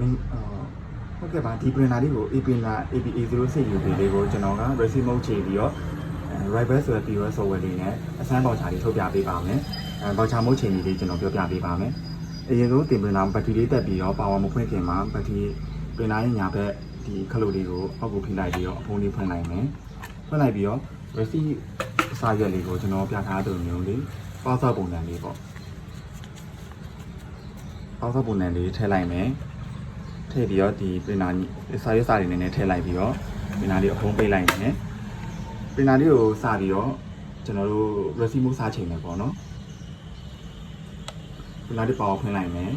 မင်းဟုတ်ကဲ့ပါဒီ printer လေးကို APA06UP လေးကိုကျွန်တော်က receipt mode ချိန်ပြီးတော့Rival ဆိုတဲ့ POS software လေးနဲ့အစမ်းပေါချာလေးထုတ်ပြပေးပါမယ်ပေါချာ mode ချိန်လေးကျွန်တော်ပြောပြပေးပါမယ်အရင်ဆုံးတင် printer ဘက်ထရီလေးတက်ပြီးတော့ power မဖွင့်ခင်မှာဘက်ထရီ printer ရဲ့ညာဘက်ဒီခလုတ်လေးကိုအောက်ကိုဖိလိုက်ပြီးတော့အဖုံးလေးဖွင့်လိုက်မယ်ဖွင့်လိုက်ပြီးတော့ receipt စာရွက်လေးကိုကျွန်တော်ပြထားတဲ့မျိုးလေးပေါက်ဆောက်ပုံစံလေးပေါ့ပေါက်ဆောက်ပုံစံလေးထည့်လိုက်မယ်ထည့်ပြီးတော့ဒီ printer စာရွက်စာတွေနဲ့ထည့်လိုက်ပြီးတော့ printer လေးအဖုံးပိတ်လိုက်မယ် printer လေးကိုစပြီးတော့ကျွန်တော်တို့ receipt mode စချိန်မယ်ပေါ့နော် printer လေး power ဖွင့်လိုက်မယ်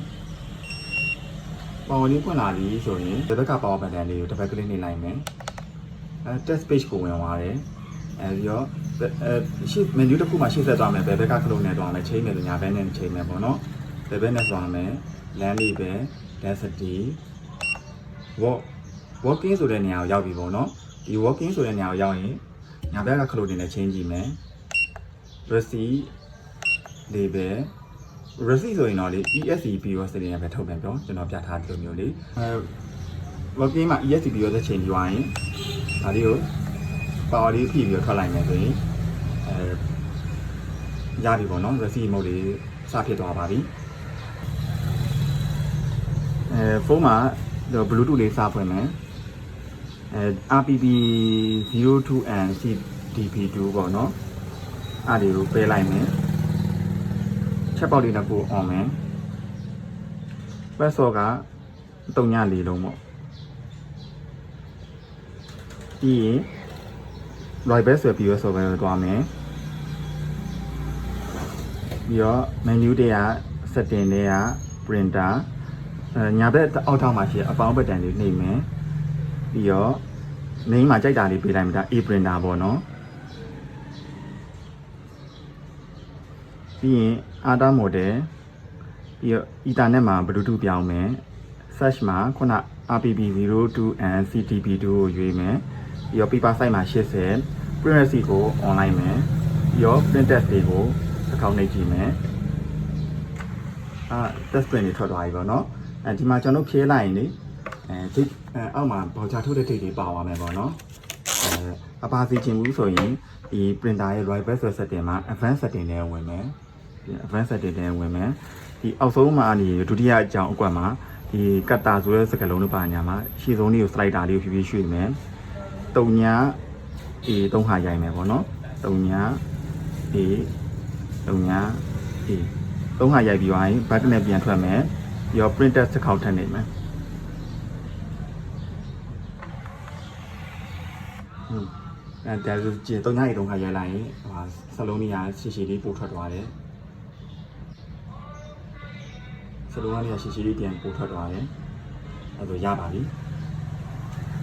power လေးဖွင့်လာပြီဆိုရင်ဒီဘက်က power button လေးကိုတစ်ဘက်ကလေးနှိပ်လိုက်မယ်test page ကိုဝင်သွားတယ်ပြီးတော့ရှေ့ menu တစ်ခုမှာရှေ့ဆက်သွားမယ်ဘယ်ဘက်ကခလုံးနဲ့သွားမယ်ချိန်မယ်ညာဘက်နဲ့ချိန်မယ်ပေါ့နော်ဘယ်ဘက်နဲ့သွားမယ် land label density working ဆိုတဲ့နေရာကိုရောက်ပြီပေါ့နော်ဒီ working ဆိုတဲ့နေရာကိုရောက်ရင်ညာဘက်ကခလုံးတွေနဲ့ချိန်ကြည့်မယ် receipt label receipt ဆိုရင်တော့လေ ESC POS တွေနဲ့ပဲထုတ်ပြန်ပြောကျွန်တော်ပြထားတဲ့လိုမျိုးလေworking မှာ ESC POS ချိန်ပြီးသွားရင်ဒါလေးကို power လေးဖြည့်ပြီးတော့ထွက်လိုက်မယ်ဆိုရင်ရပြီပေါ့နော် receipt mode လေးစဖြစ်သွားပါပြီဖုန်းမှာ Bluetooth လေးစဖွင့်မယ်RPP02 and CDP2 ပေါ့နော်အဲ့ဒီကိုပေးလိုက်မယ်ချက်ပေါက်လေးတစ်ခု on မယ် password က3ည4လုံးပေါ့ပြီးရင် Rival ဆိုပြီးတော့ software ကိုတွားမယ်ပြီးတော့ menu တွေက setting တွေက printer ညာဘက်အောက်ထောက်မှာရှိတဲ့အပေါင်းဘက်တန်လေးနှိပ်မယ်ပြီးတော့ main မှာကြိုက်တာလေးပေးလိုက်မှာဒါ A printer ပေါ့နော်ပြီးရင် ATA model ပြီးတော့ Ethernet မှာ Bluetooth ပြောင်းမယ် search မှာခုန RPP02 and CTP2 ကိုရွေးမယ်ပြီးတော့ paper size မှာ80 print receipt ကို online မယ်ပြီးတော့ print test တွေကိုတစ်ခေါက်နှိပ်ကြည့်မယ်test print တွေထွက်သွားပြီပေါ့နော်ဒီမှာကျွန်တော်ဖြေးလိုက်ရင်လေဒီအောက်မှာဘောချထုတ်တဲ့ဒိတ်တွေပါသွားမယ်ပေါ့နော်အပါစီချင်ဘူးဆိုရင်ဒီ printer ရဲ့ Rival setting မှာ advanced setting နဲ့ဝင်မယ်ဒီ advanced setting နဲ့ဝင်မယ်ဒီအောက်ဆုံးမှာအနေဒုတိယအကြောင်းအကွက်မှာဒီ cutter ဆိုတဲ့စကားလုံးတွေပါညာမှာရှေ့ဆုံးလေးကို slider လေးကိုဖြည်းဖြည်းရွှေ့မယ်3ည A 3ဟာရိုက်မယ်ပေါ့နော်3ည A 3ည A 3ဟာရိုက်ပြီးသွားရင် back နဲ့ပြန်ထွက်မယ်ပြီးတော့ print test တစ်ခေါက်ထပ်နေမယ်ဒါဆိုကျ3ည A 3ဟာရိုက်လိုက်ရင်စလုံးလေးကရှည်ရှည်လေးပို့ထွက်သွားတယ်စလုံးလေးကရှည်ရှည်လေးပြန်ပို့ထွက်သွားတယ်အဲ့ဒါရပါပြီ